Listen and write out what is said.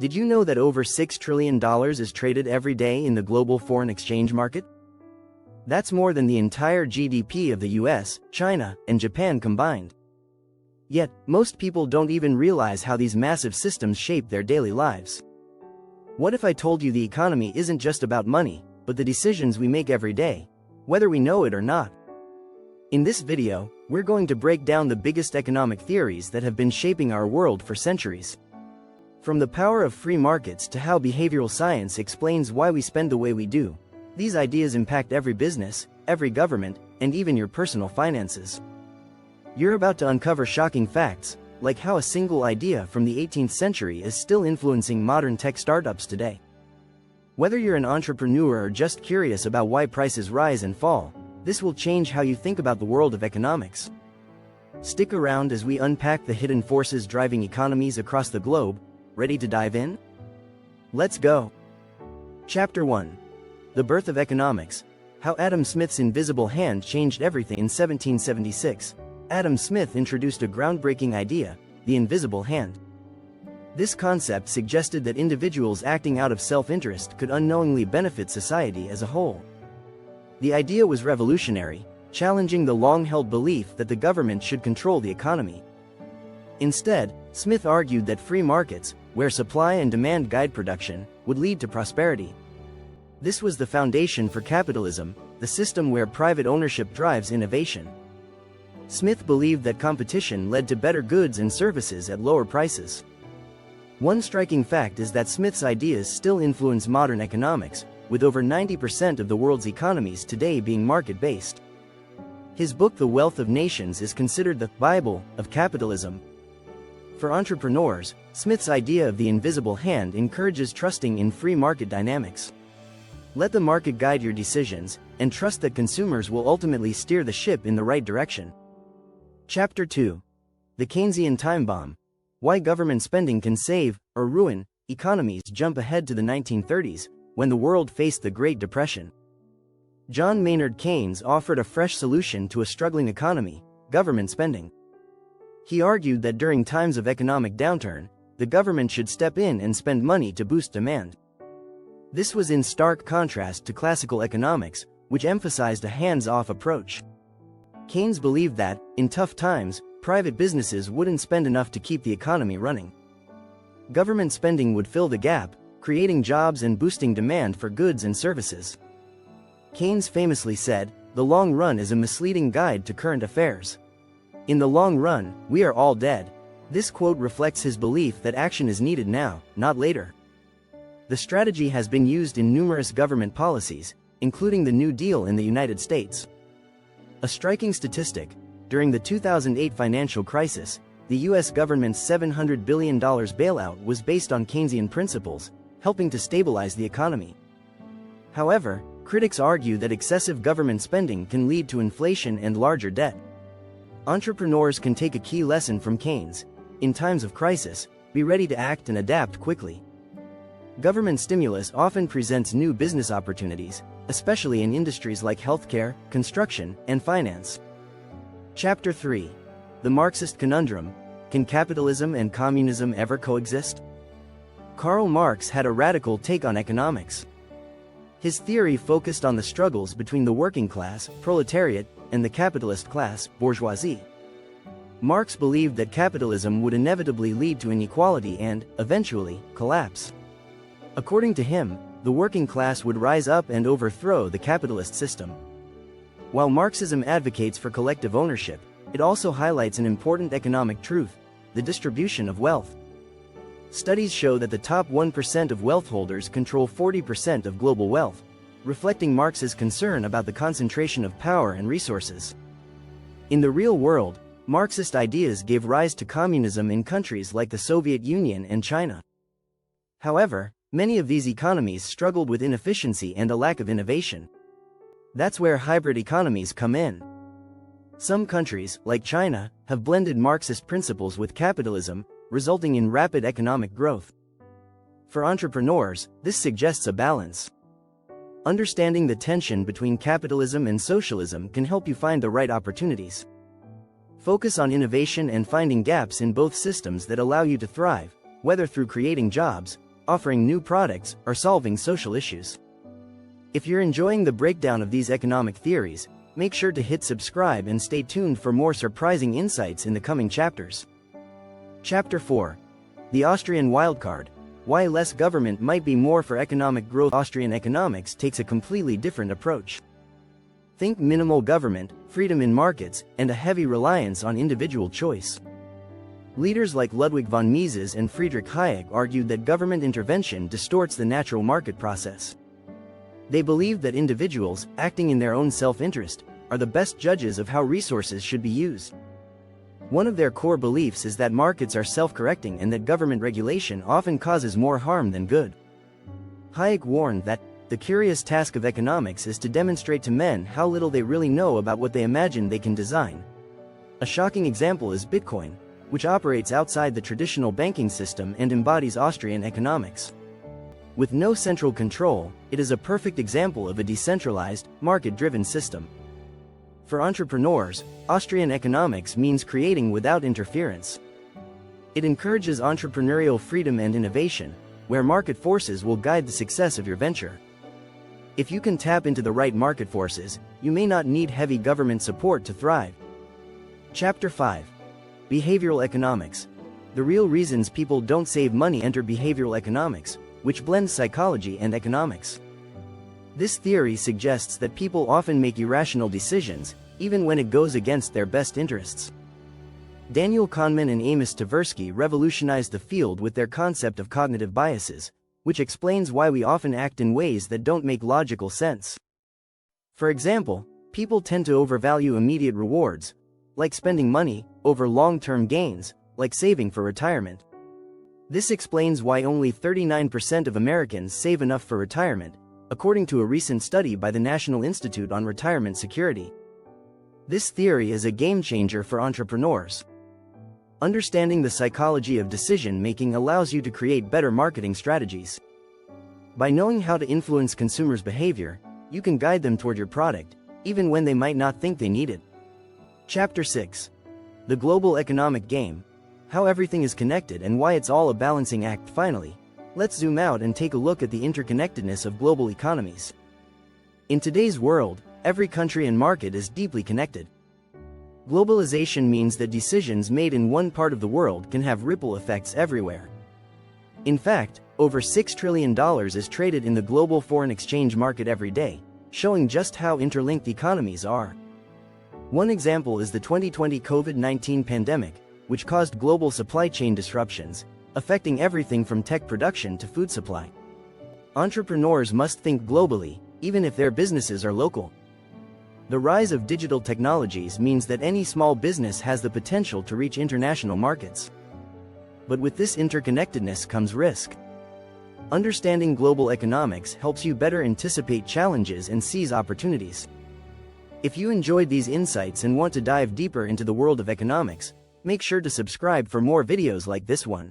Did you know that over $6 trillion is traded every day in the global foreign exchange market? That's more than the entire GDP of the US, China, and Japan combined. Yet, most people don't even realize how these massive systems shape their daily lives. What if I told you the economy isn't just about money, but the decisions we make every day, whether we know it or not? In this video, we're going to break down the biggest economic theories that have been shaping our world for centuries. From the power of free markets to how behavioral science explains why we spend the way we do, these ideas impact every business, every government, and even your personal finances. You're about to uncover shocking facts, like how a single idea from the 18th century is still influencing modern tech startups today. Whether you're an entrepreneur or just curious about why prices rise and fall, this will change how you think about the world of economics. Stick around as we unpack the hidden forces driving economies across the globe. Ready to dive in? Let's go! Chapter 1. The Birth of Economics. How Adam Smith's invisible hand changed everything. In 1776, Adam Smith introduced a groundbreaking idea, the invisible hand. This concept suggested that individuals acting out of self-interest could unknowingly benefit society as a whole. The idea was revolutionary, challenging the long-held belief that the government should control the economy. Instead, Smith argued that free markets, where supply and demand guide production, would lead to prosperity. This was the foundation for capitalism, the system where private ownership drives innovation. Smith believed that competition led to better goods and services at lower prices. One striking fact is that Smith's ideas still influence modern economics, with over 90% of the world's economies today being market-based. His book The Wealth of Nations is considered the Bible of capitalism. For entrepreneurs, Smith's idea of the invisible hand encourages trusting in free market dynamics. Let the market guide your decisions, and trust that consumers will ultimately steer the ship in the right direction. Chapter 2. The Keynesian Time Bomb. Why government spending can save, or ruin, economies. Jump ahead to the 1930s, when the world faced the Great Depression. John Maynard Keynes offered a fresh solution to a struggling economy: government spending. He argued that during times of economic downturn, the government should step in and spend money to boost demand. This was in stark contrast to classical economics, which emphasized a hands-off approach. Keynes believed that, in tough times, private businesses wouldn't spend enough to keep the economy running. Government spending would fill the gap, creating jobs and boosting demand for goods and services. Keynes famously said, "The long run is a misleading guide to current affairs. In the long run, we are all dead." This quote reflects his belief that action is needed now, not later. The strategy has been used in numerous government policies, including the New Deal in the United States. A striking statistic: during the 2008 financial crisis, the US government's $700 billion bailout was based on Keynesian principles, helping to stabilize the economy. However, critics argue that excessive government spending can lead to inflation and larger debt. Entrepreneurs can take a key lesson from Keynes: in times of crisis, be ready to act and adapt quickly. Government stimulus often presents new business opportunities, especially in industries like healthcare, construction, and finance. Chapter 3. The Marxist Conundrum. Can capitalism and communism ever coexist? Karl Marx had a radical take on economics. His theory focused on the struggles between the working class, proletariat, and the capitalist class, bourgeoisie. Marx believed that capitalism would inevitably lead to inequality and, eventually, collapse. According to him, the working class would rise up and overthrow the capitalist system. While Marxism advocates for collective ownership, it also highlights an important economic truth: the distribution of wealth. Studies show that the top 1% of wealth holders control 40% of global wealth, reflecting Marx's concern about the concentration of power and resources. In the real world, Marxist ideas gave rise to communism in countries like the Soviet Union and China. However, many of these economies struggled with inefficiency and a lack of innovation. That's where hybrid economies come in. Some countries, like China, have blended Marxist principles with capitalism, resulting in rapid economic growth. For entrepreneurs, this suggests a balance. Understanding the tension between capitalism and socialism can help you find the right opportunities. Focus on innovation and finding gaps in both systems that allow you to thrive, whether through creating jobs, offering new products, or solving social issues. If you're enjoying the breakdown of these economic theories, make sure to hit subscribe and stay tuned for more surprising insights in the coming chapters. Chapter 4. The Austrian Wildcard. Why less government might be more for economic growth. Austrian economics takes a completely different approach. Think minimal government, freedom in markets, and a heavy reliance on individual choice. Leaders like Ludwig von Mises and Friedrich Hayek argued that government intervention distorts the natural market process. They believed that individuals, acting in their own self-interest, are the best judges of how resources should be used. One of their core beliefs is that markets are self-correcting and that government regulation often causes more harm than good. Hayek warned that the curious task of economics is to demonstrate to men how little they really know about what they imagine they can design. A shocking example is Bitcoin, which operates outside the traditional banking system and embodies Austrian economics. With no central control, it is a perfect example of a decentralized, market-driven system. For entrepreneurs, Austrian economics means creating without interference. It encourages entrepreneurial freedom and innovation, where market forces will guide the success of your venture. If you can tap into the right market forces, you may not need heavy government support to thrive. Chapter 5. Behavioral economics. The real reasons people don't save money enter behavioral economics, which blends psychology and economics. This theory suggests that people often make irrational decisions, even when it goes against their best interests. Daniel Kahneman and Amos Tversky revolutionized the field with their concept of cognitive biases, which explains why we often act in ways that don't make logical sense. For example, people tend to overvalue immediate rewards, like spending money, over long-term gains, like saving for retirement. This explains why only 39% of Americans save enough for retirement, according to a recent study by the National Institute on Retirement Security. This theory is a game-changer for entrepreneurs. Understanding the psychology of decision-making allows you to create better marketing strategies. By knowing how to influence consumers' behavior, you can guide them toward your product, even when they might not think they need it. Chapter 6. The Global Economic Game. How everything is connected and why it's all a balancing act. Finally, let's zoom out and take a look at the interconnectedness of global economies. In today's world, every country and market is deeply connected. Globalization means that decisions made in one part of the world can have ripple effects everywhere. In fact, over $6 trillion is traded in the global foreign exchange market every day, showing just how interlinked economies are. One example is the 2020 COVID-19 pandemic, which caused global supply chain disruptions, affecting everything from tech production to food supply. Entrepreneurs must think globally, even if their businesses are local. The rise of digital technologies means that any small business has the potential to reach international markets. But with this interconnectedness comes risk. Understanding global economics helps you better anticipate challenges and seize opportunities. If you enjoyed these insights and want to dive deeper into the world of economics, make sure to subscribe for more videos like this one.